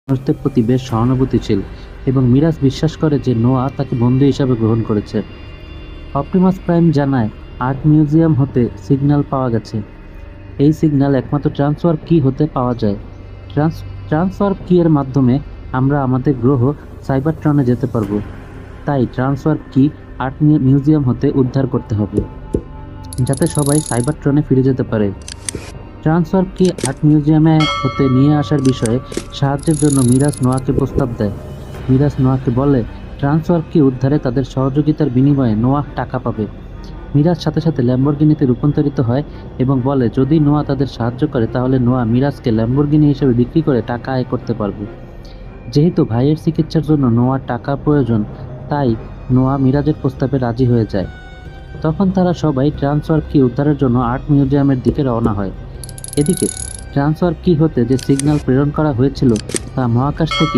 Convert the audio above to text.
মানুষদের প্রতি বেশ সহানুভূতিশীল এবং মিরাজ বিশ্বাস করে যে নোয়া তাকে বন্ধু হিসাবে গ্রহণ করেছে। অপটিমাস প্রাইম জানায় আর্ট মিউজিয়াম হতে সিগন্যাল পাওয়া গেছে। এই সিগন্যাল একমাত্র ট্রান্সওয়ার্প কি হতে পাওয়া যায়। ট্রান্সওয়ার্প কি এর মাধ্যমে আমরা আমাদের গ্রহ সাইবারট্রনে যেতে পারবো। তাই ট্রান্সওয়ার্প কি আর্ট মিউজিয়াম হতে উদ্ধার করতে হবে, যাতে সবাই সাইবারট্রনে ফিরে যেতে পারে। ট্রান্সওয়ার্প কি আর্ট মিউজিয়ামে হতে নিয়ে আসার বিষয়ে সাহায্যের জন্য মিরাজ নোয়াকে প্রস্তাব দেয়। মিরাজ নোয়াকে বলে ট্রান্সওয়ার্প কি উদ্ধারে তাদের সহযোগিতার বিনিময়ে নোয়া টাকা পাবে। মিরাজ সাথে সাথে ল্যাম্বরগিনিতে রূপান্তরিত হয় এবং বলে যদি নোয়া তাদের সাহায্য করে তাহলে নোয়া মিরাজকে ল্যাম্বরগিনি হিসেবে বিক্রি করে টাকা আয় করতে পারবে। যেহেতু ভাইয়ের চিকিৎসার জন্য নোয়ার টাকা প্রয়োজন, তাই নোয়া মিরাজের প্রস্তাবে রাজি হয়ে যায়। তখন তারা সবাই ট্রান্সওয়ার্প কি উদ্ধারের জন্য আর্ট মিউজিয়ামের দিকে রওনা হয়। এদিকে ট্রান্সওয়ার্প কি হতে যে সিগন্যাল প্রেরণ করা হয়েছিল তা মহাকাশ থেকে